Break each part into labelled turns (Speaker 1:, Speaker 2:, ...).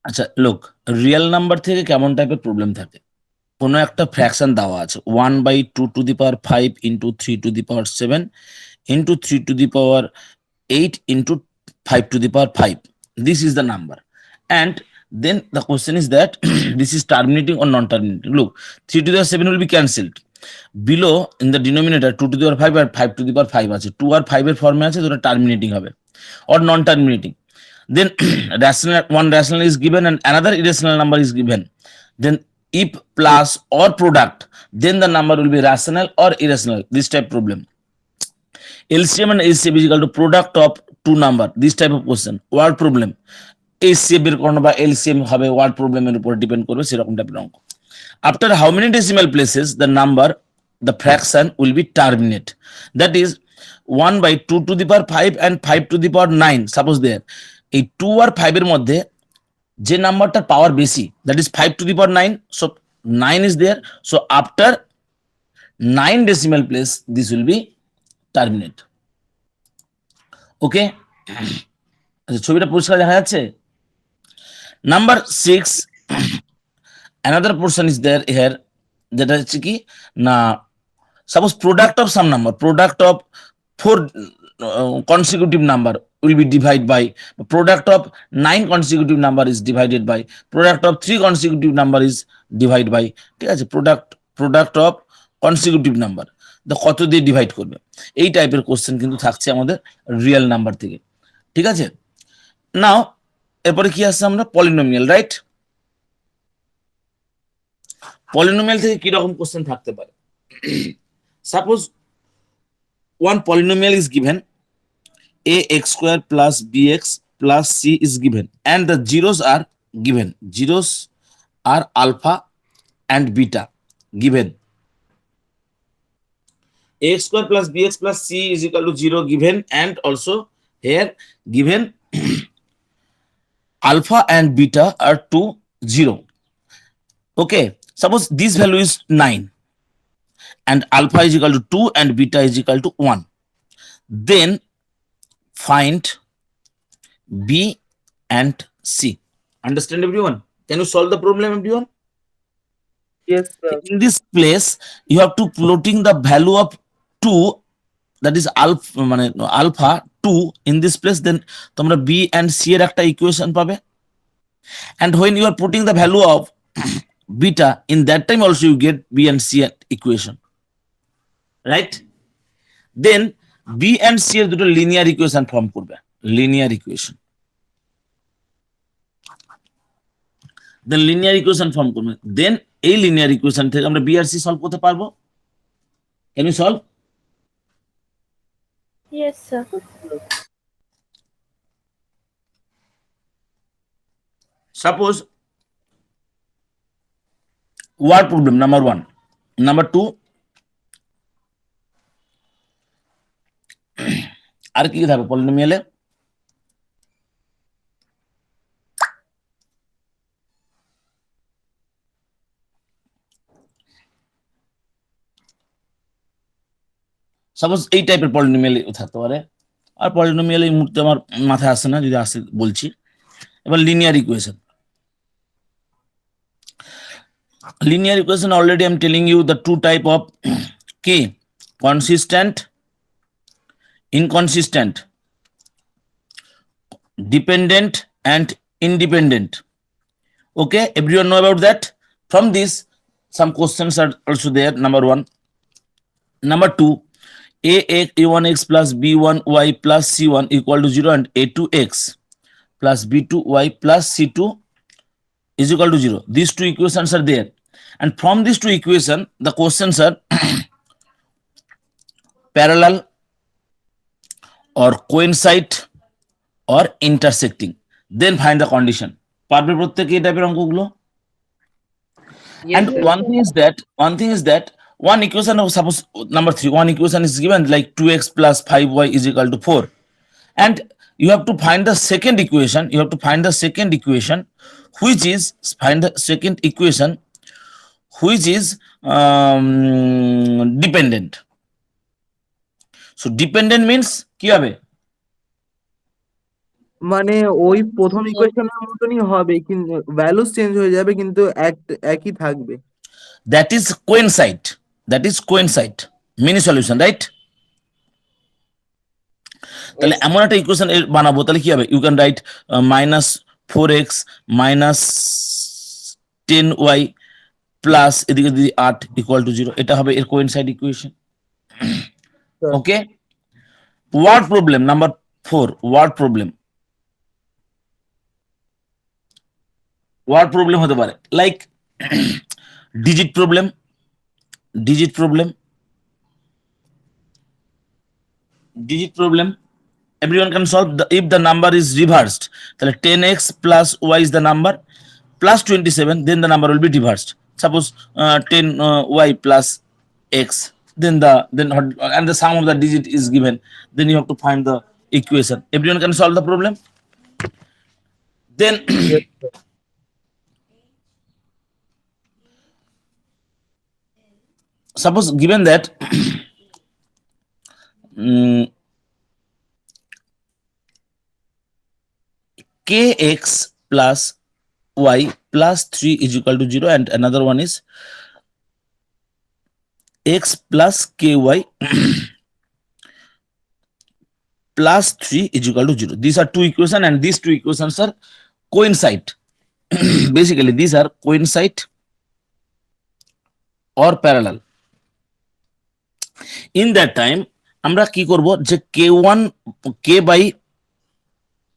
Speaker 1: আচ্ছা লোক, real number থেকে কেমন টাইপের প্রবলেম থাকে? কোনো একটা ফ্র্যাকশন দেওয়া আছে 1/2 to the power 5 into 3 to the power 7 into 3 to the power 8 into 5 to the power 5. This is the number. And then the question is that this is terminating or non-terminating. Look, 3 to the power 7 will be cancelled. Below in the denominator 2 to the power 5 R 5 to the power 5 আছে, 2 আর 5 এর ফর্মে আছে, যেটা terminating হবে or non-terminating. Then one rational is given and another irrational number is given. Then if plus or product, then the number will be rational or irrational. This type problem. LCM and HCF is equal to product of two number. This type of question. Word problem. HCF বের করানো বা LCM হবে word problem এর উপর depend করবে, সেরকম টাইপের অঙ্ক। After how many decimal places the number, the fraction will be terminate? That is 1/2 to the power 5 and 5 to the power 9. Suppose there এই 2 আর 5 এর মধ্যে যে নাম্বারটার পাওয়ার বেশি, that is 5 to the power 9. So 9 is there. So after 9 decimal place, this will be terminate. Okay, আচ্ছা ছবিটা পরিষ্কার দেখা যাচ্ছে? Number 6, another portion is there here, যেটা হচ্ছে কি না, suppose product of some number, product of 4 consecutive number will be divided by, product of 9 consecutive number is divided by, product of 3 consecutive number is divided by, ঠিক আছে, product of consecutive number কত দিয়ে divide করবে, এই টাইপের question কিন্তু থাকছে আমাদের রিয়েল নাম্বার থেকে, ঠিক আছে। নাও এরপরে কি আসছে, আমরা পলিনোমিয়াল, রাইট? পলিনোমিয়াল থেকে কি রকম কোশ্চেন থাকতে পারে? Suppose one polynomial is given, ax square plus bx plus c is given, and the zeros are given. Zeros are alpha and beta given. Ax square plus bx plus c is equal to 0 given, and also here given alpha and beta are 2, 0. Okay, suppose this value is 9 and alpha is equal to 2 and beta is equal to 1. Then find B and C. Understand everyone? Can you solve the problem, everyone?
Speaker 2: Yes, sir.
Speaker 1: In this place, you have to plotting the value of 2, that is alpha 2 in this place, then তোমরা B and C এর একটা equation পাবে, and when you are putting the value of beta, in that time also you get B and C equation, right? Then B and C এর দুটো linear equation form করবে, linear equation, দেন linear equation form করবে, দেন এই linear equation থেকে আমরা B আর C solve করতে পারবো। Can you solve?
Speaker 3: Yes, sir.
Speaker 1: Suppose word problem number 1, number 2, আর কি থাকবে পলিনোমিয়ালে? সাপোজ এই টাইপের পলিনোমিয়াল থাকতে পারে, আর পলিনোমিয়াল এই মুহূর্তে আমার মাথায় আসে না, যদি আসে বলছি। এবার linear equation, linear equation already I'm telling you the two type of k, consistent, inconsistent, dependent and independent. Okay, everyone know about that. From this some questions are also there. Number 1, number 2, a1x plus b1y plus c1 equal to 0 and a2x plus b2y plus c2 is equal to 0. These two equations are there, and from these two equations the questions are parallel or coincide or intersecting. Then find the condition. পারবে প্রত্যেকে এই টাইপের অঙ্কগুলো?
Speaker 2: Yes,
Speaker 1: And
Speaker 2: sir.
Speaker 1: one thing is that one equation of, suppose number 3, one equation is given like 2x plus 5y is equal to 4, and you have to find the second equation. You have to find the second equation, which is dependent. So dependent means কি হবে?
Speaker 2: মানে ওই প্রথম ইকুয়েশনের মতনই হবে, কিন্তু values change হয়ে যাবে, কিন্তু একই থাকবে।
Speaker 1: That is coincide. That is coincide. Mini solution, right? তাহলে
Speaker 2: Yes.
Speaker 1: এমন একটা ইকুয়েশন বানাবো, তাহলে কি হবে? You can write -4x minus 10y plus এদিকে যদি 8 ইকুয়াল টু 0, এটা হবে এর coincide equation.
Speaker 2: Sir.
Speaker 1: Okay, word problem number 4, word problem. Word problem হতে পারে like digit problem, digit problem, digit problem. Everyone can solve if the number is reversed. তাহলে 10x plus y is the number plus 27, then the number will be reversed. Suppose 10y plus x, then and the sum of the digit is given, then you have to find the equation. Everyone can solve the problem. Then
Speaker 2: Yes, sir.
Speaker 1: suppose given that kx plus y plus 3 is equal to 0, and another one is x plus ky plus 3 is equal to 0. These are two equations, and these two equations are coincide. Basically these are coincide or parallel. In that time আমরা কি করব, যে k1 k by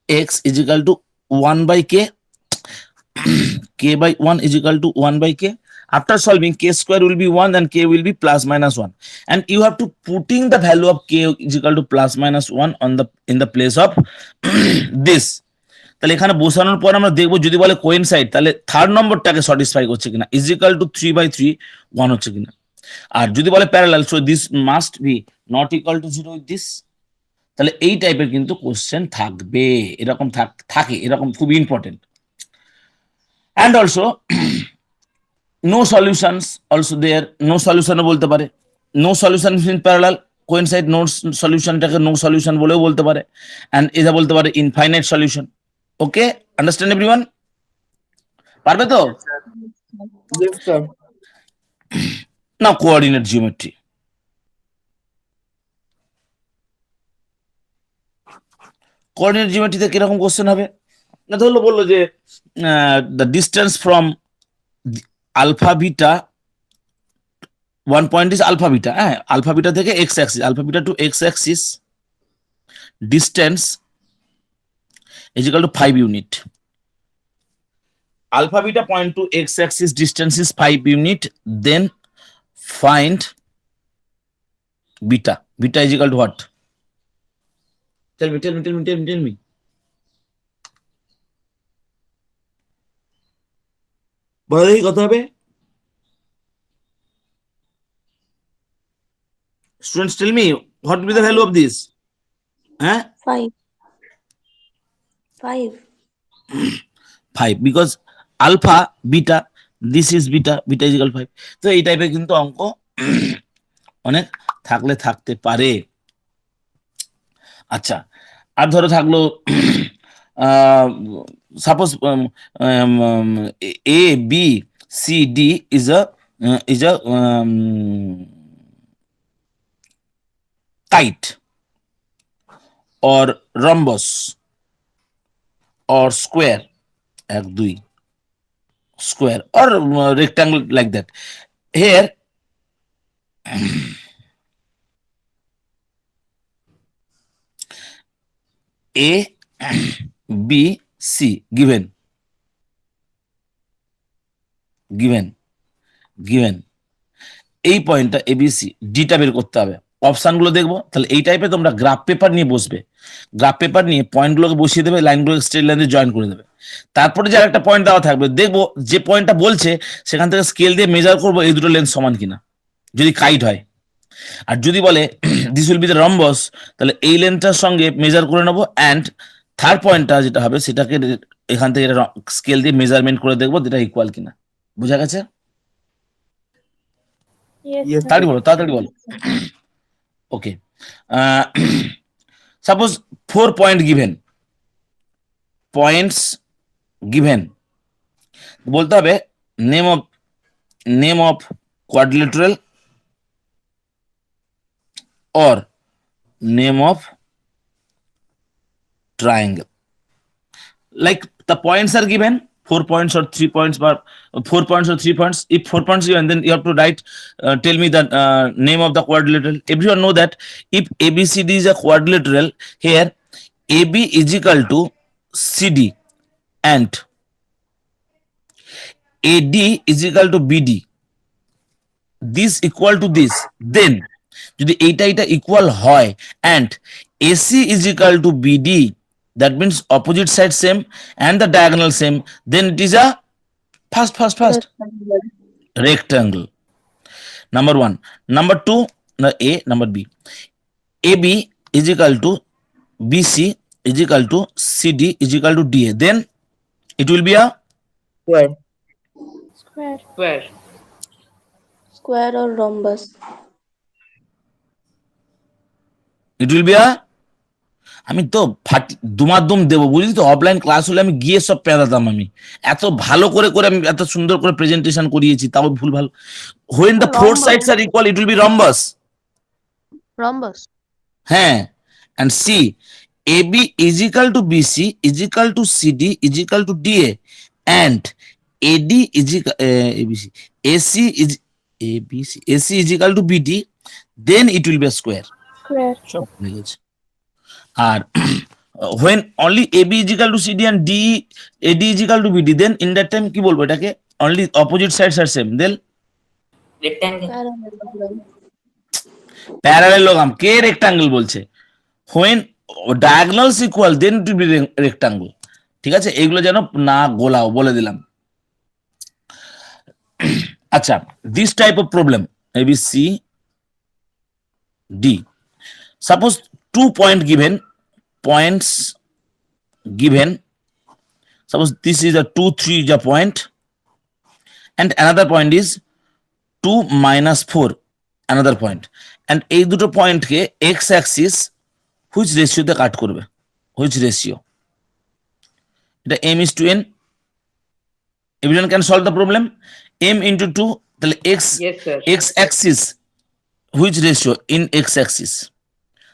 Speaker 1: x is equal to 1 by k, k by 1 is equal to 1 by k. After solving, k square will be 1 and k will be plus minus 1, and you have to putting the value of k is equal to plus minus 1 on the in the place of this. তাহলে এখানে বসানোর পর আমরা দেখবো যদি বলে coincide, তাহলে third নম্বরটাকে satisfy করছে কিনা, ইজ ইকুয়াল টু 3/3 1 হচ্ছে কিনা। আর যদি বলে parallel, so this must be not equal to 0 with this. তাহলে এই টাইপের কিন্তু কোশ্চেন থাকবে, এরকম থাকে, এরকম খুব important. And also no solutions also there, no সলিউশনও বলতে পারে, no solution in parallel, coincide no সলিউশনটাকে নো সলিউশন বলেও বলতে পারে, অ্যান্ড এটা বলতে পারে infinite solution. Okay, understand everyone? পারবে তো?
Speaker 2: Yes, sir.
Speaker 1: Now coordinate geometry. Coordinate জিওমেট্রিতে কিরকম কোশ্চেন হবে? না ধরলো বললো যে the distance from alpha beta, one point is alpha beta, হ্যাঁ, আলফা বিটা থেকে x axis, alpha beta two x axis distance is equal to 5 unit. Alpha beta point to x axis distance is 5 unit. Then find beta. Beta is equal to what? Tell me. বলো দেখি কত হবে? Students, tell me what will be the value of this? Huh? 5, because alpha beta, this is beta is equal to 5. তো এই টাইপের কিন্তু অঙ্ক অনেক থাকতে পারে। আচ্ছা, আর ধরো থাকলো suppose a b c d is a kite or rhombus or square, 1 2 square or rectangle like that. Here A B C given এই পয়েন্টটা ABC, ডিটা বের করতে হবে। অপশনগুলো দেখবো, তাহলে এই টাইপে তোমরা গ্রাফ পেপার নিয়ে বসবে, গ্রাফ পেপার নিয়ে পয়েন্টগুলোকে বসিয়ে দেবে, লাইনগুলোকে স্ট্রেট লাইনে জয়েন করে দেবে। তারপরে যে একটা পয়েন্ট দেওয়া থাকবে, দেখবো যে পয়েন্টটা বলছে সেখান থেকে স্কেল দিয়ে মেজার করবো এই দুটো লেন্থ সমান কিনা, যদি কাইট হয়। আর যদি বলে this will be the rhombus, তাহলে এই লেন্থটার সঙ্গে মেজার করে নেবো, অ্যান্ড থার্ড পয়েন্টটা যেটা হবে সেটাকে এখান থেকে স্কেল দিয়ে মেজারমেন্ট করে দেখবো যেটা ইকুয়াল কিনা। বোঝা গেছে?
Speaker 2: Yes,
Speaker 1: তাড়াতাড়ি বলো। Okay, suppose 4 point given, points given, বলতে হবে name of quadrilateral or name of triangle. Like the points are given 4 points or 3 points, but 4 points or 3 points. If 4 points given, then you have to write, tell me the name of the quadrilateral. Everyone know that if ABCD is a quadrilateral, here AB is equal to CD and AD is equal to BD. This equal to this, then যদি এইটা এটা equal হয় and AC is equal to BD, that means opposite side same and the diagonal same, then it is a fast
Speaker 3: Rectangle.
Speaker 1: rectangle. Number one. Number two, A, number B. AB is equal to BC is equal to CD is equal to DA, then it will be a
Speaker 2: Square.
Speaker 3: Square. Square or rhombus.
Speaker 1: it will be a আমি তো দুমাদুম দেবো, বুঝলি তো, offline class হলে আমি গিয়ে সব পেদাতাম। আমি এত ভালো করে করে আমি এত সুন্দর করে প্রেজেন্টেশন করিয়েছি, তাও ভুল ভালো। when the four sides are equal, it will be rhombus.
Speaker 3: Rhombus.
Speaker 1: হ্যাঁ, and C, AB is equal to BC is equal to CD is equal to DA and AD is equal ABC AC is ABC AC is equal to BD, then it will be a square.
Speaker 3: Square.
Speaker 1: সব হয়ে গেছে। আর when only AB is equal to CD and AD is equal to BD, then in that time কি বলবো এটাকে, only opposite sides are same, then
Speaker 3: Parallelogram.
Speaker 1: parallelogram। K rectangle বলছে? when diagonals equal, then it will be rectangle। ঠিক আছে, এগুলো যেন না গোলাও, বলে দিলাম। আচ্ছা, this type of problem A B C D, suppose 2 point given, points given, suppose this is a 2 3 is a point and another point is 2 minus 4 another point, and এই দুটো point K x axis which ratio তে কাট করবে, which ratio, এটা m is to n, everyone can solve the problem, m into 2, তাহলে x axis which ratio in x axis,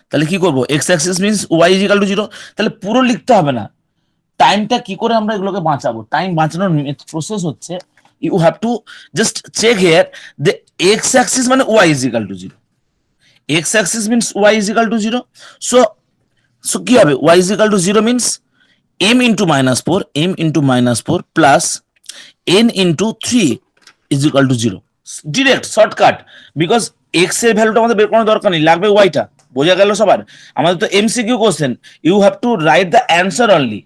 Speaker 1: তাহলে কি করব, x axis means y is equal to 0, তাহলে পুরো লিখতে হবে না। টাইমটা কি করে আমরা এগুলোকে বাঁচাবো, টাইম বাঁচানোর প্রসেস হচ্ছে, you have to just check here the x axis মানে y is equal to 0, x axis means y is equal to 0, so কি হবে, y is equal to 0 means m into minus 4 plus n into 3 is equal to 0, direct shortcut, because x এর ভ্যালুটা আমাদের বের করার দরকার নেই, লাগবে yটা। বোঝা গেল সবার? আমাদের তো MCQ question, you have to write the answer only.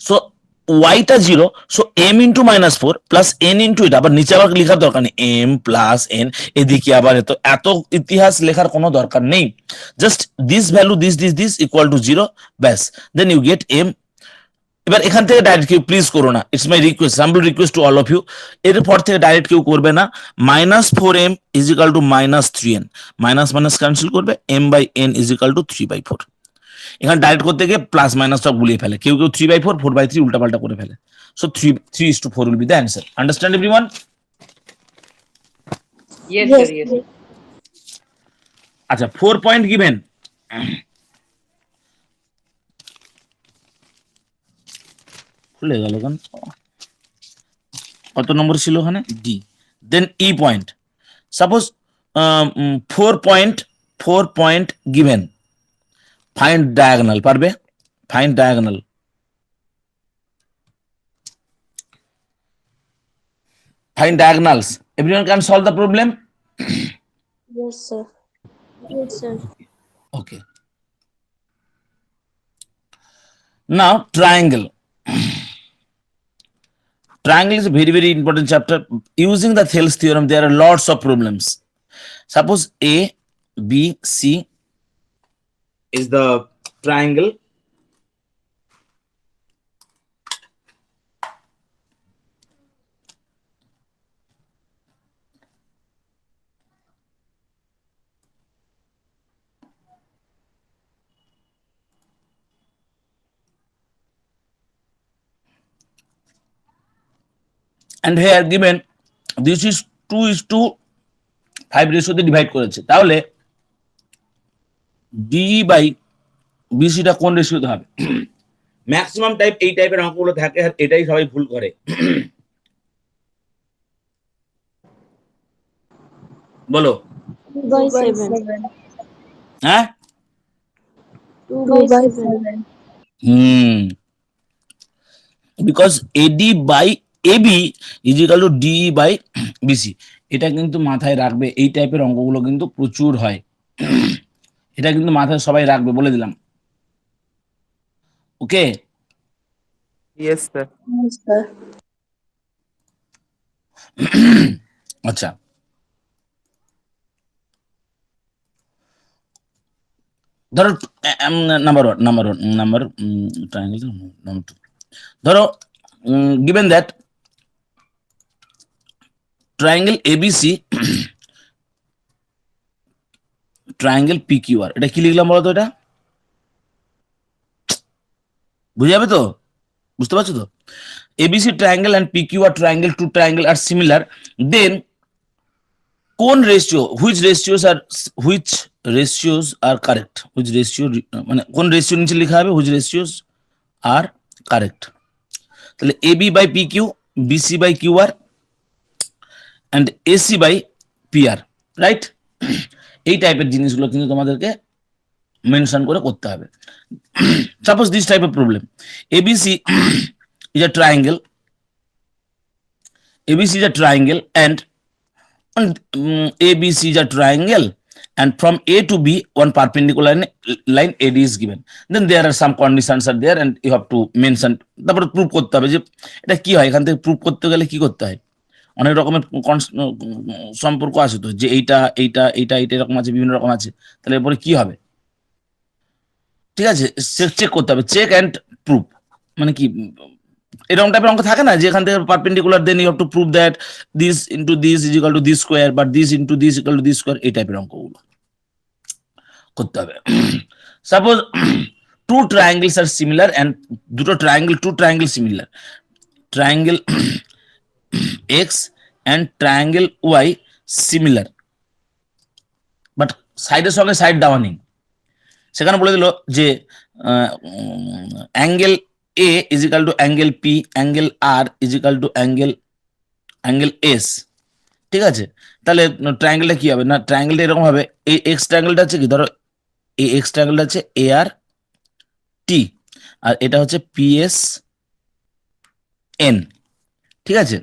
Speaker 1: So ওয়াইটা 0, so m into -4 plus n into, এটা আবার নিচে আবার লেখার দরকার নেই, m প্লাস n, এদিকে আবার এত এত ইতিহাস লেখার কোনো দরকার নেই, just this value this equal to 0, ব্যাস, দেন ইউ গেট m। এবার এখান থেকে ডাইরেক্ট কেউ প্লিজ করো না, it's my request, humble request to all of you, এরপর থেকে ডাইরেক্ট কেউ করবে না। -4m is equal to -3n, minus minus cancel করবে, m/n ইজ ইকাল টু 3/4। এখানে ডাইরেক্ট করতে গিয়ে প্লাস মাইনাস সব গুলিয়ে ফেলে, কেউ 3/4 4/3 উল্টাপাল্টা করে ফেলে, so 3:4 will be the answer. Understand everyone?
Speaker 4: Yes,
Speaker 3: Yes.
Speaker 4: sir. Yes.
Speaker 1: আচ্ছা, 4 পয়েন্ট গিভেন, খুলে গেল কেন, কত নম্বর ছিল ওখানে, D, then E point, suppose 4 point given, find diagonal, পারবে? Find diagonal, find diagonals, everyone can solve the problem?
Speaker 3: Yes, sir. Yes, sir.
Speaker 1: Okay, now triangle. Triangle is a very very important chapter. Using the Thales theorem, there are lots of problems. Suppose A B C is the triangle, and here given this is 2:5 রেশিওতে divide করেছে, তাহলে DE by বিসিটা কোন রেশিওতে হবে? Maximum type এই টাইপের অঙ্কগুলো থাকে, আর এটাই সবাই ভুল করে। বলো
Speaker 3: 2/7.
Speaker 1: হ্যাঁ
Speaker 3: 2/7.
Speaker 1: Because AD by AB is equal to DE by BC. এটা কিন্তু মাথায় রাখবে, এই টাইপের অঙ্কগুলো কিন্তু প্রচুর হয়, এটা কিন্তু মাথায় সবাই রাখবে, বলে দিলাম। ওকে,
Speaker 2: Yes, sir.
Speaker 3: Yes, sir.
Speaker 1: আচ্ছা ধরো নাম্বার ট্রায়াঙ্গেল নাম্বার 2, ধরো given that triangle ABC triangle PQR, এটা কি লিখলাম বলো তো? এটা বুঝে যাবে তো, বুঝতে পারছো তো? ABC triangle and PQR triangle, two triangle are similar, then কোন ratio, which ratios are correct, which ratio মানে কোন রেশিও নিচে লেখা হবে which ratios are correct। তাহলে AB by PQ, BC by QR and AC by PR, right? এই টাইপের জিনিসগুলো কিন্তু তোমাদেরকে মেনশন করে করতে হবে। Suppose this type of problem, ABC is a triangle, ABC is a triangle and ABC is a triangle and from A to B one perpendicular line AD is given, then there are some conditions are there and you have to mention, তারপরে prove করতে হবে যে এটা কি হয়। এখান থেকে prove করতে গেলে কি করতে হয়, অনেক রকমের সম্পর্ক আছে তো, যে এইটা এইটা এইটা এইটা এরকম আছে, বিভিন্ন রকম আছে, তাহলে এরপরে কি হবে, ঠিক আছে, চেক করতে হবে, চেক অ্যান্ড প্রুভ। মানে কি, এরকম টাইপের অঙ্ক থাকে না যে এখান থেকে perpendicular, then you have to prove that this into this is equal to this square, but this into this equal to this square, এই টাইপের অঙ্কগুলো করতে হবে। Suppose two triangles are similar and দুটো triangle, two triangle similar, triangle X and triangle Y similar, but সাইডের সঙ্গে side দেওয়া নেই। সেখানে বলে দিল যে angle A is equal to angle P, angle R is equal to angle S, ঠিক আছে? তাহলে ট্রায়াঙ্গেলটা কি হবে না, ট্রায়াঙ্গেলটা এরকম হবে, এই এক্স ট্রায়াঙ্গেলটা হচ্ছে কি, ধরো এই এক্স ট্রায়াঙ্গেলটা হচ্ছে এ আর টি, আর এটা হচ্ছে পি এস এন, ঠিক আছে?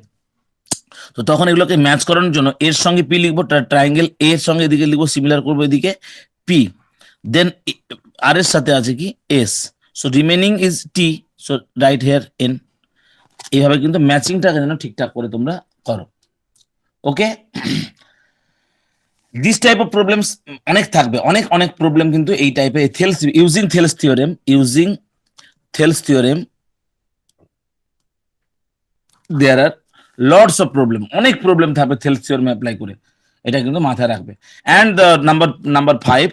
Speaker 1: তো তখন এগুলোকে ম্যাচ করানোর জন্য এর সঙ্গে পি লিখবো, ট্রায়াঙ্গেল এ এর সঙ্গে এদিকে লিখবো, সিমিলার করবো এদিকে পি, দেন আর এর সাথে আছে কি S, so remaining is T, so right here N. এইভাবে কিন্তু ম্যাচিংটাকে যেন ঠিকঠাক করে তোমরা করো। Okay, this type of problems অনেক থাকবে, অনেক প্রবলেম কিন্তু এই টাইপের। Thales, using Thales theorem there are lots of problem, অনেক প্রবলেম থাকবে থেলস থিওরেম অ্যাপ্লাই করে, এটা কিন্তু মাথায় রাখবে। And number 5,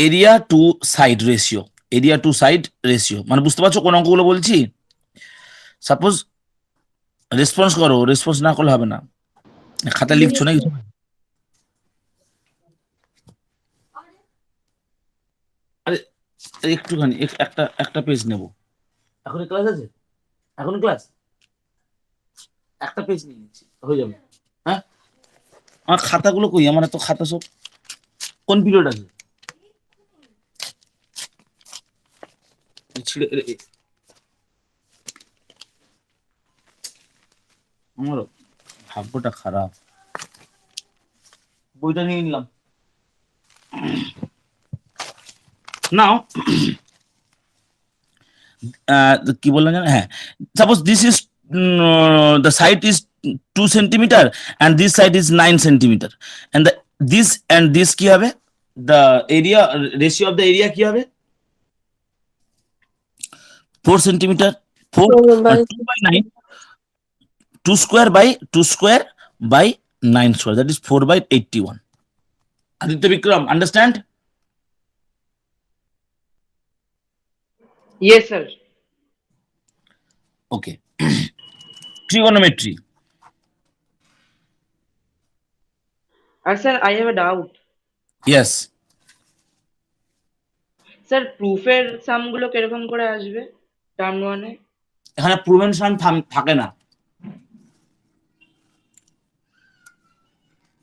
Speaker 1: area to side ratio, area to side ratio, মানে বুঝতে পারছো কোন অঙ্কগুলো বলছি? সাপোজ রেসপন্স করো, রেসপন্স না করলে হবে না, খাতা লিখছো না কিছু? আরে একটুখানি একটা পেজ নেব, এখন ক্লাস আছে, এখন ক্লাস একটা পেজ নিয়ে নিচ্ছি, হয়ে যাবে। হ্যাঁ, আমার খাতাগুলো কই, আমার এত খাতা সব কোন পিরিয়ড আছে, ছিঁড়ে আমার ভাগ্যটা খারাপ, বইটা নিয়ে নিলাম। নাও কি বললাম জানো, হ্যাঁ, suppose this is the side is 2 centimeter and this side is 9 centimeter and this কি হবে, the area ratio of the area কি হবে, 4 centimeter, 4 2 by 9, 2 square by 9 square, that is 4 by 81. Aditya Vikram, understand?
Speaker 4: Yes, sir.
Speaker 1: Okay. trigonometry.
Speaker 4: আর sir I have a doubt,
Speaker 1: Yes.
Speaker 4: Sir প্রুফের সামগুলো কিরকম করে আসবে টার্ম ওয়ানে?
Speaker 1: এখানে প্রুভেন সাম থাকে না।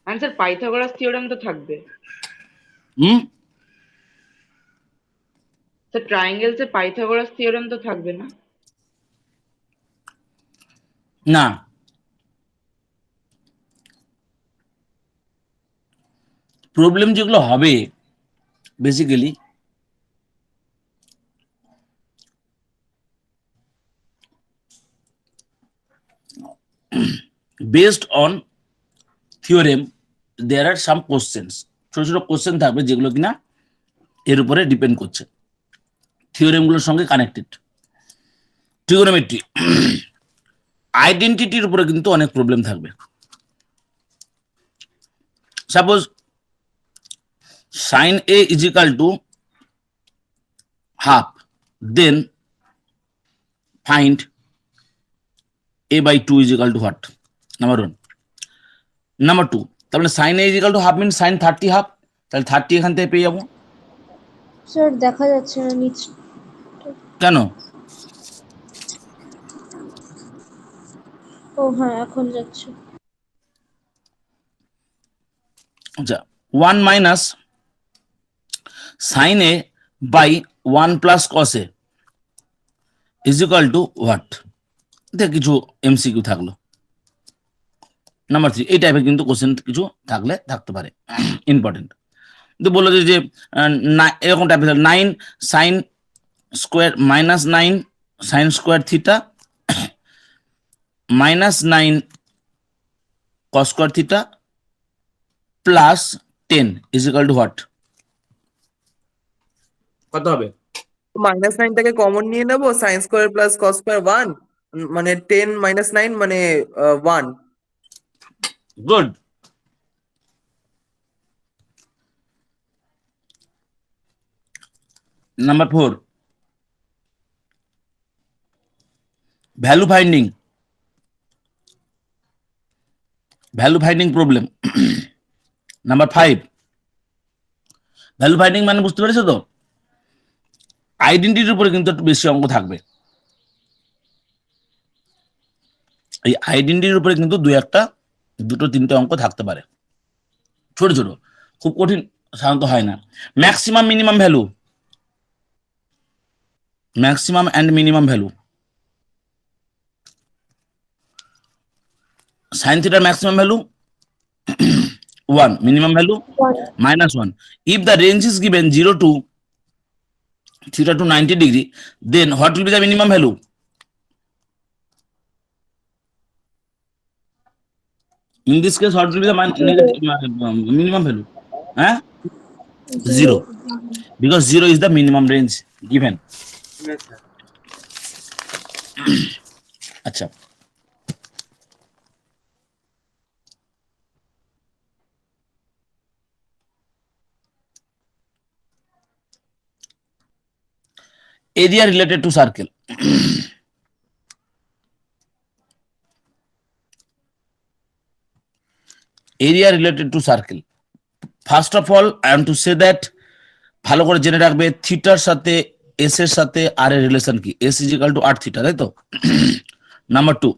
Speaker 4: আর স্যার পাইথাগোরাস থিওরেম তো থাকবে।
Speaker 1: হুম
Speaker 4: স্যার ট্রায়াঙ্গেলস এর পাইথাগোরাস থিওরেম তো থাকবে না?
Speaker 1: না, প্রবলেম যেগুলো হবে basically based on theorem, there are some questions, ছোট ছোট কোশ্চেন থাকবে যেগুলো কিনা এর উপরে ডিপেন্ড করছে, থিওরেমগুলোর সঙ্গে কানেক্টেড। ট্রিগোনোমেট্রি আইডেন্টিটির উপরে কিন্তু অনেক প্রবলেম থাকবে। Suppose sin a is equal to half, then find a by 2 is equal to what? Number 1. Number 2, তার মানে sin a is equal to half means sin 30 half, তাহলে 30 এখান থেকে পেয়ে যাবো।
Speaker 3: স্যার দেখা যাচ্ছে না নিচ।
Speaker 1: কেন?
Speaker 3: ও হ্যাঁ এখন যাচ্ছে।
Speaker 1: আচ্ছা, 1 minus sin a by 1 plus cos a is equal to what? দেখ কিছু এমসিকিউ থাকলো। নাম্বার 3, এই টাইপের কিন্তু কোশ্চেন কিছু থাকলে থাকতে পারে, ইম্পর্টেন্ট। তো বললো যে এরকম টাইপের 9 sine square minus 9 sine square theta minus 9 cos square theta plus 10 is equal two what? কত হবে?
Speaker 2: -9টাকে কমন নিয়ে নেব, sin square plus cos square 1 মানে 10 - 9 মানে 1।
Speaker 1: Good. Number 4, value finding problem. Number 5, value finding মানে বুঝতে পেরেছো তো, আইডেন্টিটির উপরে কিন্তু একটু বেশি অঙ্ক থাকবে। এই আইডেন্টিটির উপরে কিন্তু দুটো তিনটে অঙ্ক থাকতে পারে, ছোট ছোট, খুব কঠিন সাধারণত হয় না। Maximum minimum value, maximum and minimum value, sine থিটার maximum value 1, minimum value -1. If the range is given 0 to theta to 90 degree, then what will be the minimum value? In this case, what will be the minimum value? 0, because 0 is the minimum range given. আচ্ছা, area related to circle. Area related to circle. First of all, I am to say that ভালো করে জেনে রাখবে থিটার সাথে S এর সাথে আর এর রিলেশন কি, S is equal to 8 theta, তাই তো? নাম্বার 2,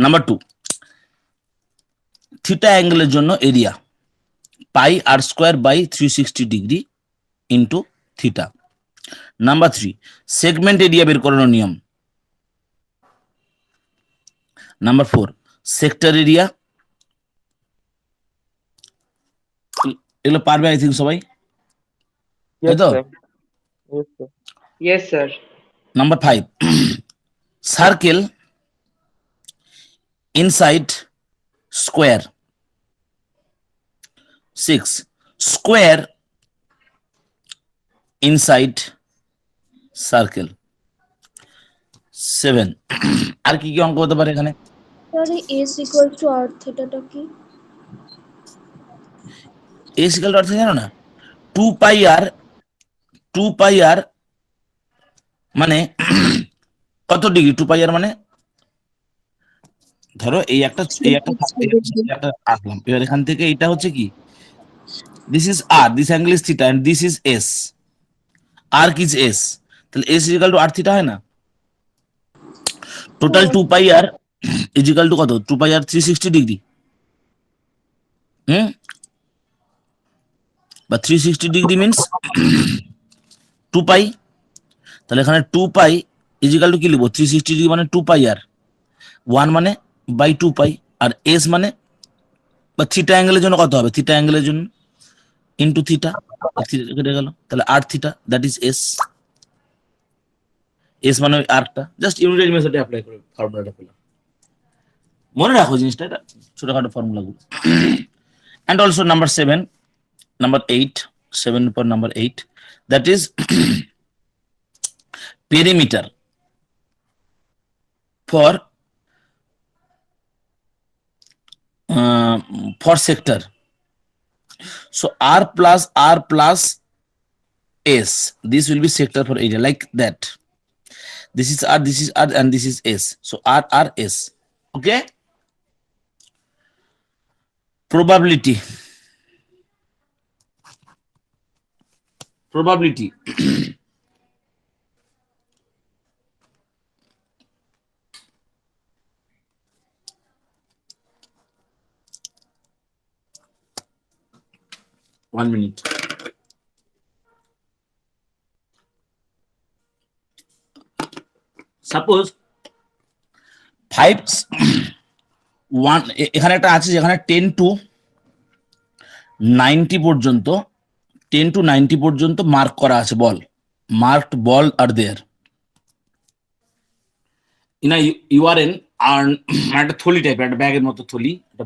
Speaker 1: নাম্বার 2, থিটা অ্যাঙ্গেলের জন্য area pi r square by 360 degree into theta. Number 3, segment area বের করানোর নিয়ম। Number 4, sector area. এগুলো পারবে আই থিঙ্ক সবাই, তাই তো?
Speaker 4: Yes sir.
Speaker 1: Number 5, circle inside square. 6, square inside circle 7 আর কি কি অঙ্ক হতে পারে এখানে?
Speaker 3: স্যার এই এস ইকুয়াল টু আর থিটাটা কি?
Speaker 1: এ সিকাল অর্থ জানো না? 2 পাই আর মানে কত ডিগ্রি? 2 পাই আর মানে ধরো এই একটা আঁকলাম, এবার এখান থেকে এটা হচ্ছে কি, this is R, this angle is theta and this is S, R কি ইজ এস, তাহলে S is equal to R theta হয় না? Total 2 pi R is equal to কত? 2 পাই আর 360 ডিগ্রি, হুম, বা 360 ডিগ্রি মিনস 2 পাই। তাহলে এখানে 2 পাই ইজিক্যাল টু কি লিখবো? 360 ডিগ্রি মানে 2 পাই আর, 1 মানে বাই 2 পাই, আর এস মানে বা থিটা অ্যাঙ্গেলের জন্য কত হবে? থিটা অ্যাঙ্গেলের জন্য ইন্টু থিটা, কেটে গেল, তাহলে R theta that is S. S মানে ওই আরটা, জাস্ট ইউনিট মেথডে অ্যাপ্লাই করে ফর্মুলাটা পেলাম। মনে রাখো জিনিসটা, এটা ছোটখাটো ফর্মুলা গুলো। অ্যান্ড অলসো নাম্বার 7, নাম্বার 8, 7 পর number 8, that is perimeter for sector. So r plus s, this will be sector for area, like that. This is r and this is s, so r s. Okay, probability. 1 minute. Suppose 5 1 এখানে একটা আছে যেখানে 10 to 90 পর্যন্ত, 10 to 90 পর্যন্ত mark করা আছে ball, marked ball are there in a urn. আর একটা থলি টাইপের, একটা ব্যাগের মতো থলি, একটা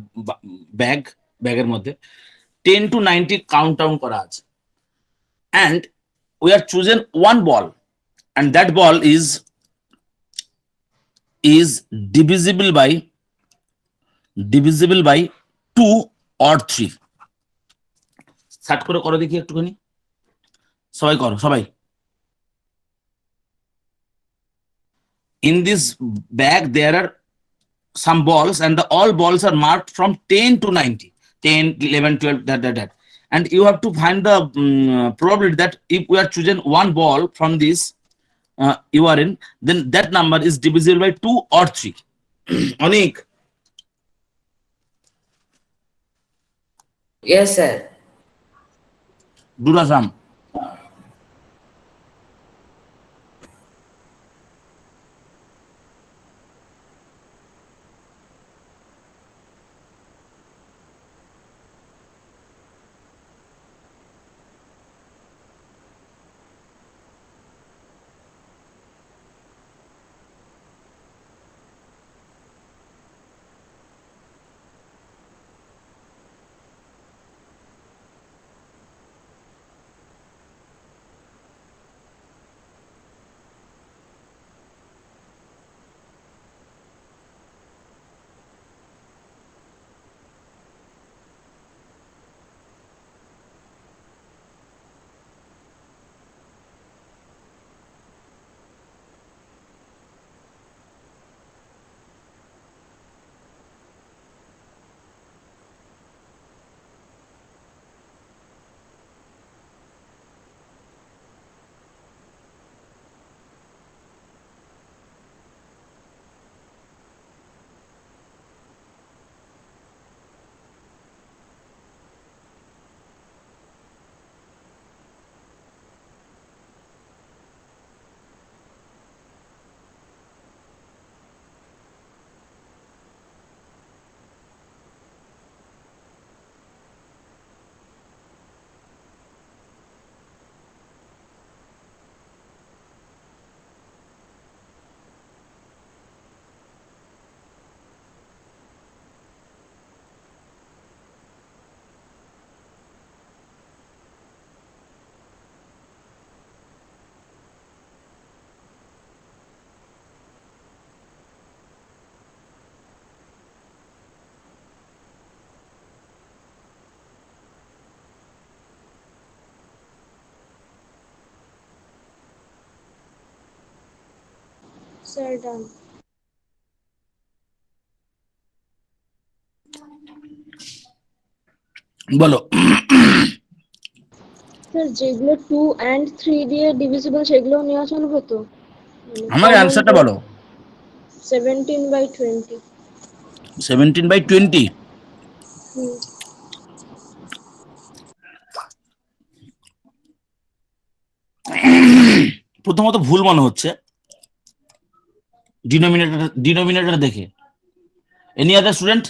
Speaker 1: ব্যাগের মধ্যে 10 to 90 কাউন্ট ডাউন করা আছে, and we are chosen one ball, and that ball is divisible by 2 or 3. Search করে করো দেখি একটুখানি, সবাই করো, সবাই। In this bag there are some balls, and all balls are marked from 10 to 90, 10, 11, 12, that, and you have to find the probability that if we are choosing one ball from this you are in, then that number is divisible by 2 or 3. Anik,
Speaker 5: Yes, sir.
Speaker 1: do the sum.
Speaker 3: Sir done.
Speaker 1: বলো।
Speaker 3: Sir যেগুলো 2 and 3 দিয়ে divisible সেগুলো নেওয়া চলবে তো?
Speaker 1: আমার অ্যান্সারটা বলো।
Speaker 3: 17/20।
Speaker 1: 17/20।
Speaker 3: হুম।
Speaker 1: প্রথমত ভুল মনে হচ্ছে ডিনোমিনেটর দেখে। Any other student?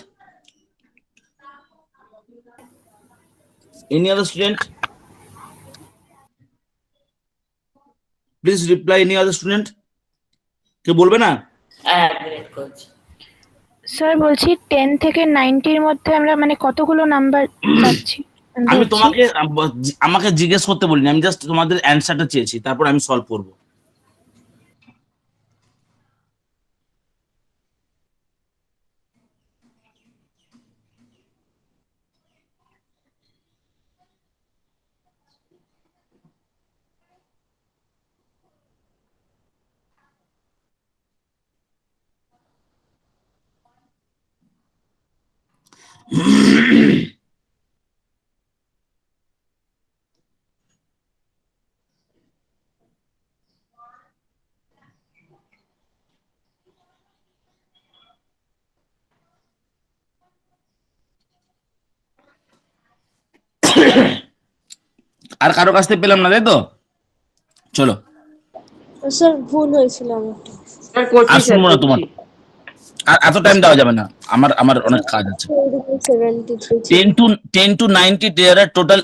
Speaker 1: Any other student? Please reply any other student. কেউ বলবে না?
Speaker 5: স্যার বলছি 10 থেকে 90 এর মধ্যে আমরা মানে কতগুলো নাম্বার পাচ্ছি
Speaker 1: আমি
Speaker 5: ধরছি?
Speaker 1: তোমাকে আমাকে জিজ্ঞেস করতে বলিনি, আমি জাস্ট তোমাদের অ্যান্সারটা চেয়েছি, তারপর আমি সলভ করব। আর কারো কাছ থেকে পেলাম না, তাই তো? চলো,
Speaker 3: স্যার ভুল হয়েছিল আমারটা।
Speaker 4: স্যার করছি
Speaker 1: আর
Speaker 4: স্যার
Speaker 1: শুনবো না তোমার।
Speaker 4: করছি।
Speaker 1: আর এত টাইম দেওয়া যাবে না, আমার অনেক কাজ আছে।
Speaker 3: 73
Speaker 1: 10 to 90 there are total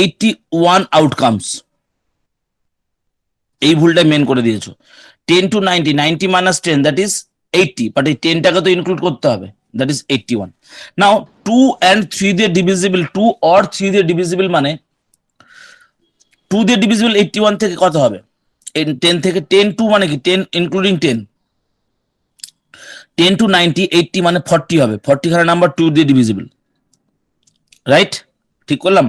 Speaker 1: 81 outcomes. এই ভুলটা মেন করে দিয়েছো। 10 to 90, 90 minus 10 that is 80, but এই 10 টাকে তো ইনক্লুড করতে হবে, that is 81. নাও 2 and 3 দিয়ে ডিভিজিবল, 2 or 3 দিয়ে ডিভিজিবল মানে 2 দিয়ে ডিভিজিবল 81 থেকে কত হবে? 10 থেকে 10 2 মানে কি 10 ইনক্লুডিং 10, 10 to 90, 80 মানে 40 হবে। 40 খানা নাম্বার 2 দিয়ে ডিভিজিবল, রাইট? ঠিক করলাম।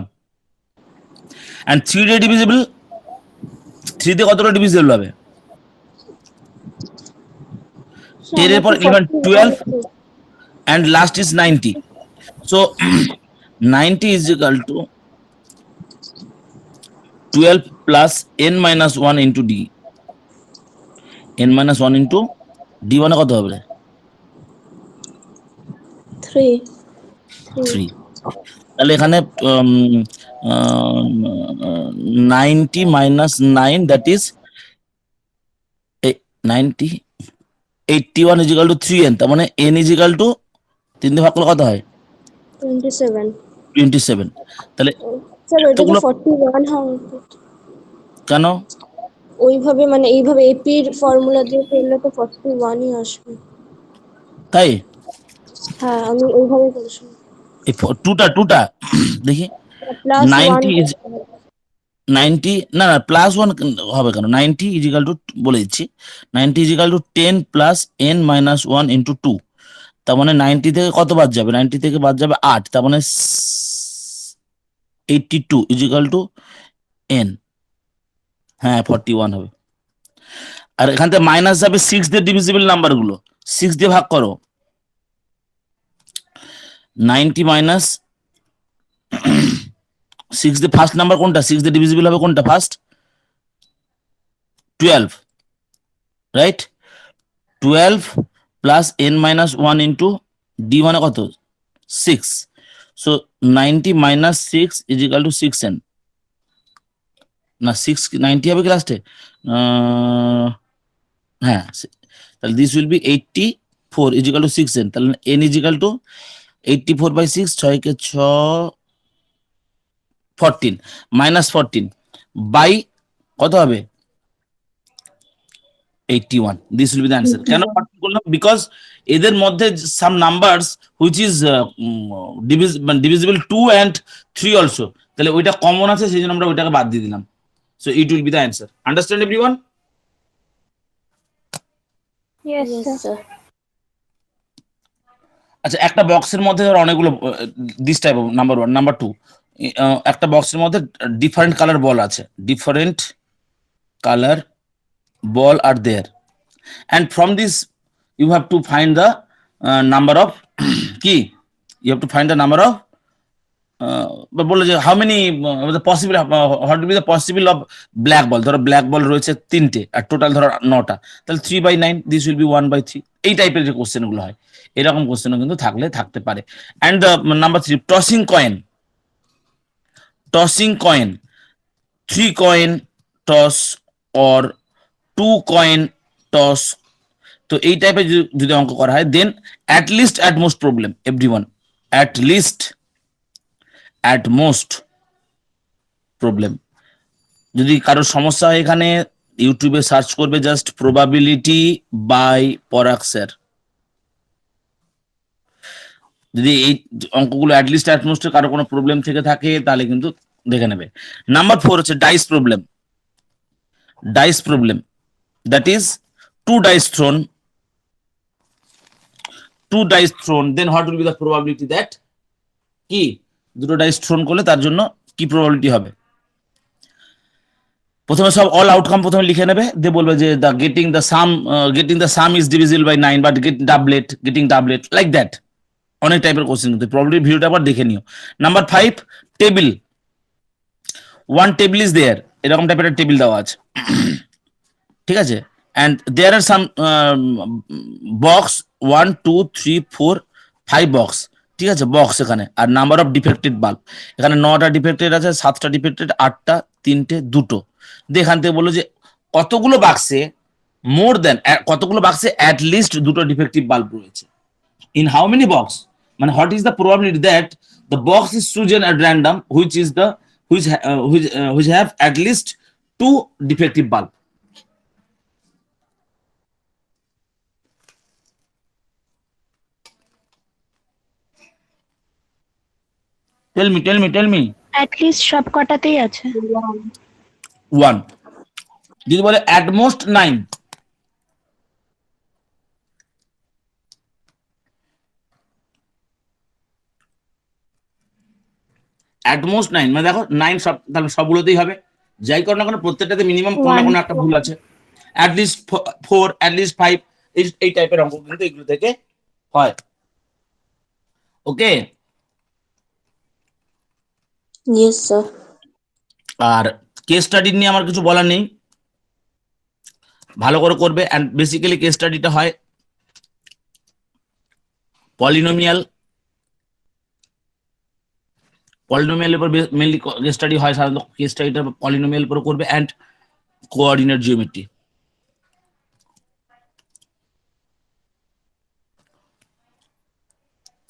Speaker 1: এন্ড 3 দিয়ে ডিভিজিবল, 3 দিয়ে কতটা ডিভিজিবল হবে? 10 এর পর 11 12 and last is 90. So 90 is equal to 12 plus n minus 1 into d. n minus 1 into d মানে কত হবে?
Speaker 3: 3
Speaker 1: 3. তাহলে এখানে 90 minus 9 that is 90, 81 is equal to 3n, তার মানে n is equal to 3 দিয়ে ভাগ করলে কত হয়?
Speaker 3: 27।
Speaker 1: 27. তাহলে
Speaker 3: স্যার ওইটা তো
Speaker 1: এতগুলো
Speaker 3: 41 হবে
Speaker 1: কেন?
Speaker 3: ওইভাবে, মানে এইভাবে এপির ফর্মুলা দিয়ে করলে তো 41ই আসবে।
Speaker 1: তাই
Speaker 3: হ্যাঁ আমি ওইভাবে করেছি।
Speaker 1: এই টুটা দেখি।
Speaker 3: প্লাস
Speaker 1: 90
Speaker 3: 1
Speaker 1: is 90, না না প্লাস 1 হবে কেন? 90 is equal to, বলে দিচ্ছি, 90 is equal to 10 plus n minus 1 into 2, তার মানে 90 থেকে কত বাদ যাবে? 90 থেকে বাদ যাবে 8, তার মানে 82 is equal to n, হ্যাঁ 41 হবে। আর এখান থেকে মাইনাস যাবে 6 দিয়ে ডিভিজিবল নাম্বার গুলো, 6 দিয়ে ভাগ করো। 90 মাইনাস 6 দিয়ে ফার্স্ট নাম্বার কোনটা? 6 দিয়ে ডিভিজিবল হবে কোনটা first? 12, right? 12 plus n minus 1 into d মানে কত? 6. So 90 minus 6 is equal to 6n, না 6 90 হবে কি লাস্টে? হ্যাঁ, তাহলে this will be 84 is equal to 6n, তাহলে n ইজ ইকাল টু 84/6, 6 কে 6 14 মাইনাস 14 বাই কত হবে? 81. This will be the answer. কেন করলাম? বিকজ এদের মধ্যে some numbers which is divisible 2 and 3 also, তাহলে ওইটা কমন আছে, সেই জন্য আমরা ওইটাকে বাদ দিয়ে দিলাম। So it will be the answer. Understand everyone?
Speaker 5: Yes sir.
Speaker 1: আচ্ছা, একটা বক্সের মধ্যে ধর অনেকগুলো this type of number 1 number 2, একটা বক্সের মধ্যে ডিফারেন্ট কালার বল আছে, different colour ball are there, and from this you have to find the number of key, you have to find the number of বা বললো যে how many possible, what B the possible of black বল, ধরো black বল রয়েছে 3টে আর total ধরো 9টা, তাহলে 3/9 this will B 1/3, এই টাইপের যে কোশ্চেন গুলো হয় এরকম কোশ্চেনও কিন্তু থাকতে পারে। And the number 3, tossing coin, 3 coin toss or 2 coin toss, তো এই টাইপের যদি অঙ্ক করা হয় দেন at least at most problem everyone, at least at most problem। যদি কারোর সমস্যা হয় এখানে ইউটিউবে সার্চ করবে জাস্ট প্রবাবিলিটি বাই পরাগ স্যার, যদি এই অঙ্কগুলো অ্যাটলিস্ট অ্যাটমোস্ট কারো কোনো প্রবলেম থেকে থাকে তাহলে কিন্তু দেখে নেবে। নাম্বার 4 হচ্ছে dice problem, that is 2 dice thrown, then what will be the probability that, কি দুটো ডাইস থ্রোন করলে তার জন্য কি প্রবাবিলিটি হবে। প্রথমে সব অল আউটকাম প্রথমে লিখে নেবে, দিয়ে বলবে যে the getting the sum is divisible by 9 but getting doublet like that, অনেক টাইপের কোশ্চেন কিন্তু প্রবাবিলিটি ভিডিওটা আবার দেখে নিও। Number 5, table, 1 table is there, এরকম টাইপের একটা টেবিল দেওয়া আছে, ঠিক আছে, and there are some box 1 2 3 4 5 box, ঠিক আছে, বক্স এখানে, আর নাম্বার অফ ডিফেক্টেড বাল্ব এখানে 9টা ডিফেক্টেড আছে, 7টা ডিফেক্টেড, 8টা, 3টে, 2টো, দিয়ে এখান থেকে বললো যে কতগুলো বাক্সে কতগুলো বাক্সে অ্যাট লিস্ট 2টো ডিফেক্টিভ বাল্ব রয়েছে, in how many box, মানে what is the probability that the box is chosen at random which have at least 2 defective bulb। tell me
Speaker 5: at least সব কটাতেই আছে।
Speaker 1: 1, যদি বলে at most 9, at most 9 মানে দেখো 9 সব, তাহলে সবগুলোতেই হবে, যাই করো না কোনো প্রত্যেকটাতে মিনিমাম কোনো না কোনো একটা ভুল আছে, at least 4 at least 5, এই টাইপের অঙ্ক কিন্তু এগুলো থেকে হয়। ওকে,
Speaker 3: Yes, sir.
Speaker 1: আর কেস স্টাডি নিয়ে আমার কিছু বলার নেই, ভালো করে করবে। এন্ড বেসিক্যালি কেস স্টাডিটা হয় পলিনোমিয়াল উপর মেইনলি কেস স্টাডি হয়, সাধারণত কেস স্টাডিটা পলিনোমিয়াল উপর করবে এন্ড কোঅর্ডিনেট জিওমেট্রি।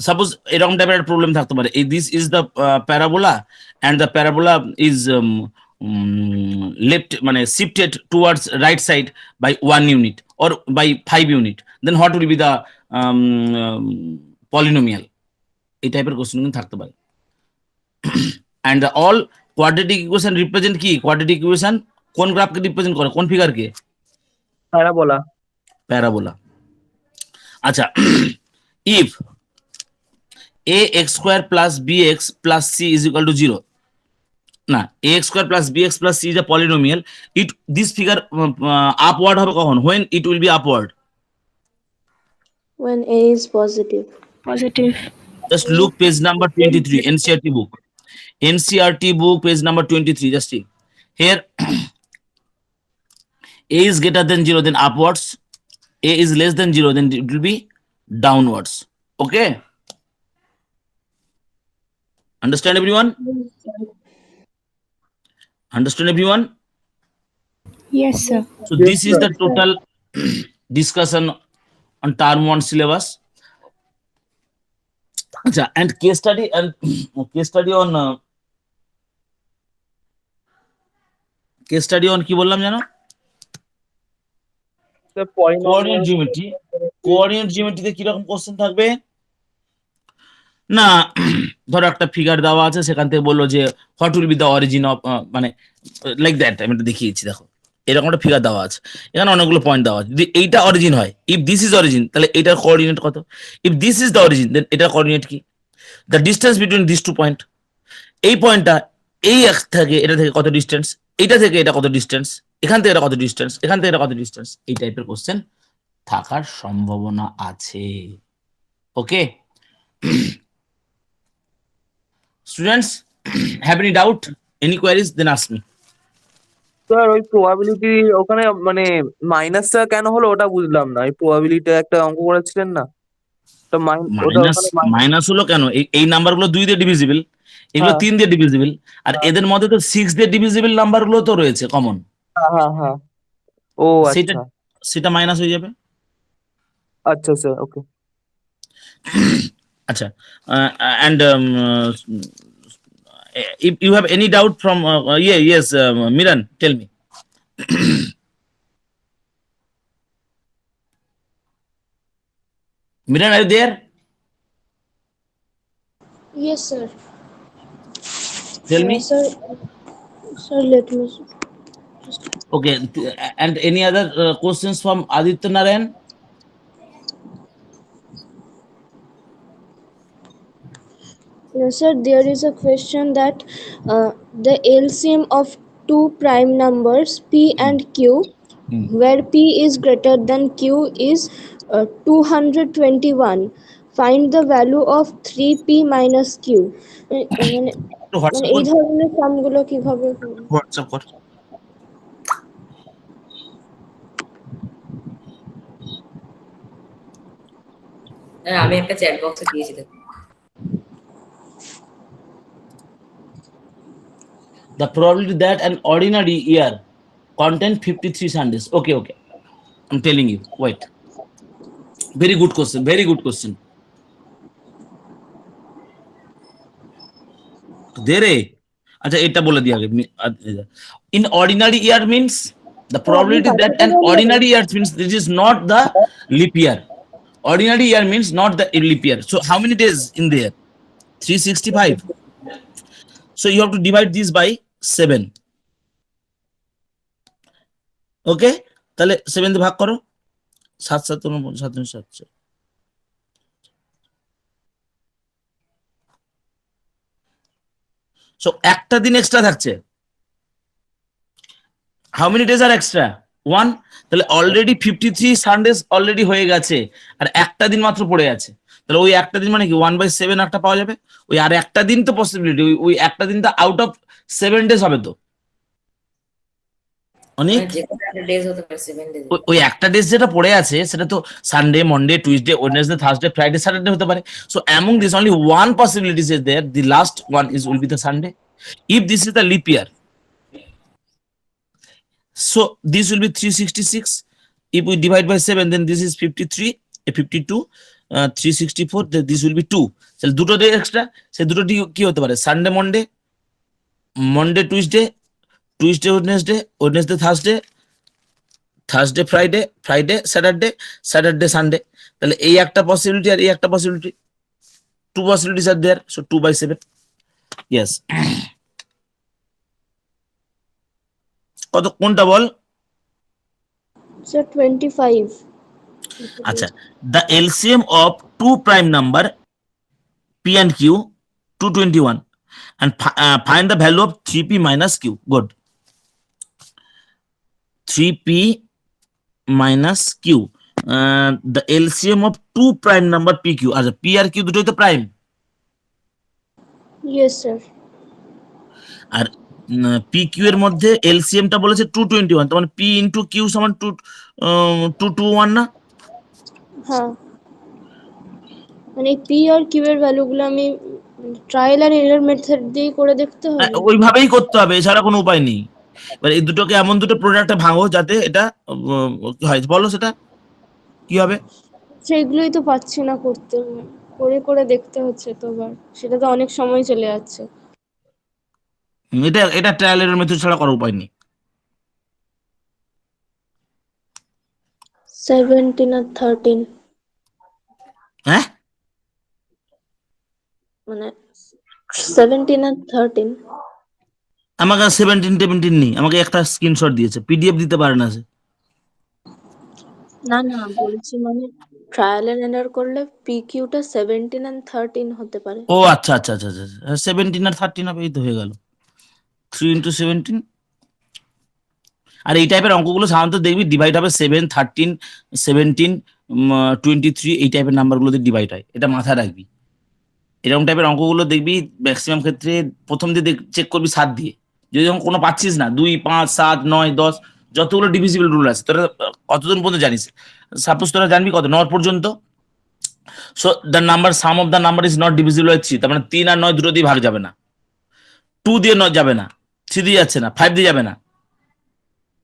Speaker 1: সাপোজ এরকম টাইপের প্রবলেম থাকতে পারে, এই this is the parabola and the parabola is left মানে shifted towards right side by 1 unit or by 5 unit, then what will be the polynomial, এই টাইপের কোশ্চেন কিন্তু থাকতে পারে। and all quadratic equation represent কি, quadratic equation কোন গ্রাফকে represent করে, কোন ফিগারকে, প্যারাবোলা। আচ্ছা, if ax square plus bx plus c is equal to 0, না ax square plus bx plus c is a polynomial, this figure upward হবে কখন, when it will be upward,
Speaker 3: When A is positive.
Speaker 5: Positive.
Speaker 1: just look page number 23 NCERT book page number 23, just see here a is greater than 0 then upwards, a is less than 0 then it will be downwards। Okay, understand everyone?
Speaker 5: Yes sir.
Speaker 1: So this is the total discussion on term 1 syllabus। Acha, and case study on কি বললাম জানো, coordinate geometry. Coordinate জিওমেট্রিতে কি রকম question থাকবে না, ধরো একটা figure দেওয়া আছে, সেখান থেকে বললো যে what will be the origin of, মানে লাইক দ্যাট, আমি এটা দেখিয়েছি, দেখো এরকম একটা ফিগার দেওয়া আছে, এখানে অনেকগুলো পয়েন্ট দেওয়া আছে, যদি এইটা অরিজিন হয়, ইফ দিস ইজ অরিজিন তাহলে এটার কোঅর্ডিনেট কত, if this is the origin then এটার কোঅর্ডিনেট কি, the distance between this 2 point, এই পয়েন্টটা এই এক থেকে এটা থেকে কত ডিস্টেন্স, এটা থেকে এটা কত ডিস্টেন্স, এখান থেকে এটা কত ডিস্টেন্স, এখান থেকে এটা কত ডিস্টেন্স, এই টাইপের কোশ্চেন থাকার সম্ভাবনা আছে। Okay students, have any doubt, any queries, then ask me.
Speaker 2: Sir ওই প্রবাবিলিটি ওখানে মানে মাইনাসটা কেন হলো ওটা বুঝলাম না। ওই প্রবাবিলিটি একটা অঙ্ক করেছিলেন না, ওটা ওটা
Speaker 1: মাইনাস
Speaker 2: ওখানে minus-
Speaker 1: মাইনাস হলো কেন? এই নাম্বারগুলো 2 দিয়ে ডিভিজিবল, এগুলো
Speaker 2: হ্যাঁ
Speaker 1: 3 দিয়ে ডিভিজিবল, আর
Speaker 2: হ্যাঁ
Speaker 1: এদের মধ্যে তো 6 দিয়ে ডিভিজিবল নাম্বারগুলো তো রয়েছে কমন,
Speaker 2: হ্যাঁ হ্যাঁ হ্যাঁ। ও
Speaker 1: সেটা
Speaker 2: আচ্ছা
Speaker 1: সেটা মাইনাস হয়ে যাবে।
Speaker 2: আচ্ছা স্যার, ওকে।
Speaker 1: আচ্ছা, and if you have any doubt from yes, Miran, tell me. Miran, are you there?
Speaker 3: Yes, sir.
Speaker 1: Tell me.
Speaker 3: Sir, let me just.
Speaker 1: Okay, and any other questions from Aditya Narayan?
Speaker 3: Sir, there is a question that the LCM of two prime numbers P and Q, where P is greater than Q, is 221. Find the value of 3P minus Q. মানে
Speaker 1: একটু WhatsApp
Speaker 3: এই
Speaker 1: কর,
Speaker 3: ধরনের সামগুলো কিভাবে করব?
Speaker 1: WhatsApp কর।
Speaker 6: আমি একটা চ্যাট বক্সে দিয়েছি দেখুন।
Speaker 1: The probability that an ordinary year contain 53 Sundays. Okay, I'm telling you. Wait. Very good question. Very good question. দে রে। আচ্ছা, এটা বলে দিই আগে। In ordinary year means the probability that an ordinary year means this is not the leap year. Ordinary year means not the leap year. So how many days in there? 365. So you have to divide this by 7. Okay? তাহলে 7 দিয়ে ভাগ করো। 7 7 7 7। So একটা দিন extra থাকছে। How many days are extra? 1. তাহলে already 53 Sundays already হয়ে গেছে, আর একটা দিন মাত্র পড়ে আছে। তাহলে ওই একটা দিন মানে কি 1/7 একটা পাওয়া যাবে। ওই আর একটা দিন তো পসিবিলিটি, ওই একটা দিন তো আউট অফ 7 ডেজ হবে তো অনেক।
Speaker 6: যে কোনো একটা ডেজ হতে পারে 7 ডেজ।
Speaker 1: ওই একটা ডেজ যেটা পড়ে আছে সেটা তো Sunday, Monday, Tuesday, Wednesday, Thursday, Friday, Saturday হতে পারে। So among this only one possibility is there, the last one is will be the Sunday if this is the leap year. So this will be 366. If we divide by 7, then this is 53, 52, 364. Then this will be 2. So দুটো day extra, সে দুটো কি হতে পারে? Sunday, Monday, Monday, Tuesday, Tuesday, Wednesday, Wednesday, Thursday, Thursday, Friday, Friday, Saturday, Saturday, Sunday. তাহলে এই একটা possibility আর এই একটা possibility, 2 possibilities are there. So 2/7. Yes. কত কোনটা বল?
Speaker 3: Sir, 25.
Speaker 1: আচ্ছা, the LCM of two prime number P and Q 221 and find the value of 3P minus Q. Good. 3P minus Q. The LCM of two prime number PQ. আচ্ছা, P আর Q দুটোই তো prime,
Speaker 3: Yes, sir.
Speaker 1: আর PQ এর মধ্যে LCM টা বলেছে 221, তার মানে P into Q সমান 221 না?
Speaker 3: হ্যাঁ, মানে পি আর কিউ এর ভ্যালুগুলো আমি ট্রায়াল আর এরর মেথড দিয়ে করে দেখতে হবে।
Speaker 1: ওইভাবেই করতে হবে, এছাড়া কোনো উপায় নেই। এবার এই দুটোকে এমন দুটো প্রোডাক্টে ভাঙো যাতে এটা হয়, বলো সেটা কি হবে?
Speaker 3: সেগুলোই তো পাচ্ছি না করতে, করে করে দেখতে হচ্ছে তো, আবার সেটা তো অনেক সময় চলে যাচ্ছে।
Speaker 1: এটা ট্রায়াল এর মেথড ছাড়া করার উপায় নেই।
Speaker 3: 17 আর 13
Speaker 1: হ্যাঁ,
Speaker 3: মানে 17 আর 13
Speaker 1: আমাকে 17 নেই, আমাকে একটা স্ক্রিনশট দিয়েছে, পিডিএফ দিতে পারে না সে।
Speaker 3: না না বলছি মানে ট্রায়াল এন্ড এরর করলে পিকিউটা 17 আর 13 হতে পারে।
Speaker 1: ও আচ্ছা আচ্ছা আচ্ছা আচ্ছা, 17 আর 13 হবে, এই তো হয়ে গেল। 3 into 17 আর এই টাইপের অঙ্কগুলো সাধারণত দেখবি ডিভাইড হবে 7, 13, 17, 23 এই টাইপের নাম্বারগুলোতে ডিভাইড হয়, এটা মাথায় রাখবি। এরকম টাইপের অঙ্কগুলো দেখবি ম্যাক্সিমাম ক্ষেত্রে প্রথম দিয়ে চেক করবি 7 দিয়ে, যদি যখন কোনো পাচ্ছিস না 2, 5, 7, 9, 10 যতগুলো ডিভিজিবল রুল আছে তোরা কতদিন পর্যন্ত জানিস, সাপোজ তোরা জানবি কত 9 পর্যন্ত। So the number sum of the number is not divisible by 3, তার মানে 3 আর 9 দুটো দিয়ে ভাগ যাবে না, 2 দিয়ে যাবে না, 3 দিয়ে যাচ্ছে না, 5 দিয়ে যাবে না,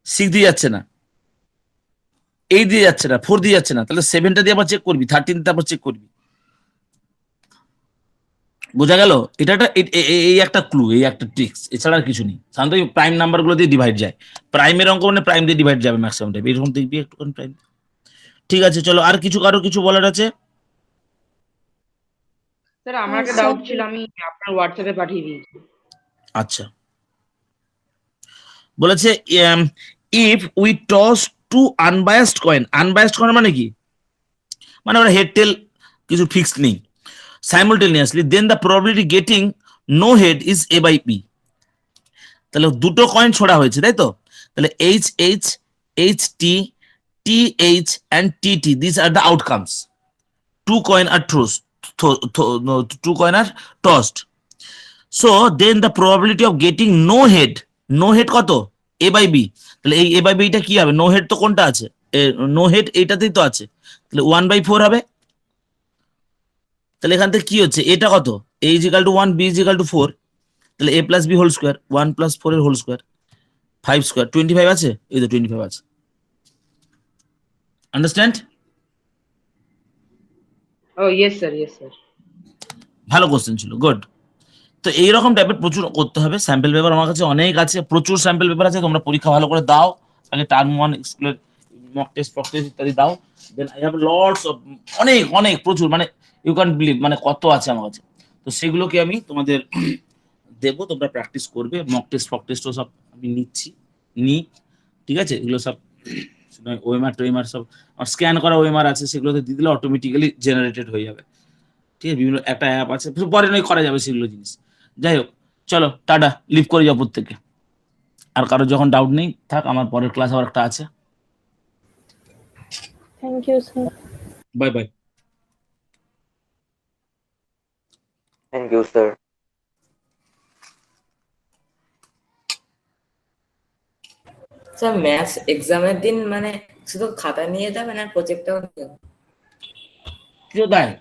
Speaker 1: 6 দিয়ে যাচ্ছে না, 8 দিয়ে যাচ্ছে না, 4 দিয়ে যাচ্ছে না, তাহলে 7টা দিয়ে আবার চেক করবি, 13 তারপর চেক করবি। বোঝা গেল? এটা এই একটা ক্লু, এই একটা ট্রিক্স, এছাড়া আর কিছু নেই। সাধারণত প্রাইম নাম্বার গুলো দিয়ে ডিভাইড যায়, প্রাইমের অঙ্ক মানে প্রাইম দিয়ে ডিভাইড যাবে ম্যাক্সিমাম টাইম, এরকম দেখবি একটুখানি প্রাইম। ঠিক আছে, চলো আর কারো কিছু বলার আছে?
Speaker 4: স্যার আমার একটা
Speaker 3: স্যার,
Speaker 4: ডাউট ছিল, আমি আপনার হোয়াটসঅ্যাপে পাঠিয়ে দিয়েছি।
Speaker 1: আচ্ছা, বলেছে if we toss two unbiased coin, unbiased coin মানে কি, মানে ওরা হেড টেল কিছু ফিক্সড নেই, simultaneously then the probability getting no head is a by p, তাহলে দুটো কয়েন ছোড়া হয়েছে তাই তো, তাহলে h h h t t h and t t these are the outcomes, two coin are tossed, so then the probability of getting no head কত a by b, তাহলে এই a by b টা কি হবে, no head তো কোনটা আছে, no head এইটাতেই তো আছে, তাহলে 1/4 হবে। তাহলে এখান থেকে কি হচ্ছে, এটা কত, a is equal to 1, b is equal to 4, তাহলে a plus b whole square 1 plus 4 এর হোল স্কয়ার 5 স্কয়ার 25 আছে, এই তো 25 আছে। আন্ডারস্ট্যান্ড?
Speaker 4: ও ইয়েস স্যার।
Speaker 1: ভালো কোশ্চেন ছিল, গুড। তো এইরকম টাইপের প্রচুর করতে হবে, স্যাম্পল পেপার আমার কাছে অনেক আছে, প্রচুর স্যাম্পল পেপার আছে, তোমরা পরীক্ষা ভালো করে দাও, আগে টার্ম 1 স্কুলের মক টেস্ট ইত্যাদি দাও, then I have lots of অনেক প্রচুর, মানে ইউ ক্যান বিলিভ মানে কত আছে আমার কাছে, তো সেগুলোকে আমি তোমাদের দেবো, তোমরা প্র্যাকটিস করবে, মক টেস্টও সব আমি নিই, ঠিক আছে, এগুলো সব ওএমআর সব আমার স্ক্যান করা ওএমআর আছে, সেগুলোতে দিয়ে দিলে অটোমেটিক্যালি জেনারেটেড হয়ে যাবে, ঠিক আছে, বিভিন্ন একটা অ্যাপ আছে, পরে নয় করা যাবে সেগুলো জিনিস। যাই হোক, চলো টাটা, লিভ করে যাও প্রত্যেকে, আর কারো যখন ডাউট নেই থাক, আমার পরের ক্লাস আবার একটা আছে,
Speaker 5: thank you sir.
Speaker 1: Bye bye.
Speaker 2: Thank you sir.
Speaker 6: Sir maths এক্সামের দিন মানে শুধু খাতা নিয়ে যাবেন আর প্রজেক্টটাও নিয়ে যাবেন?
Speaker 1: কেউ দেয়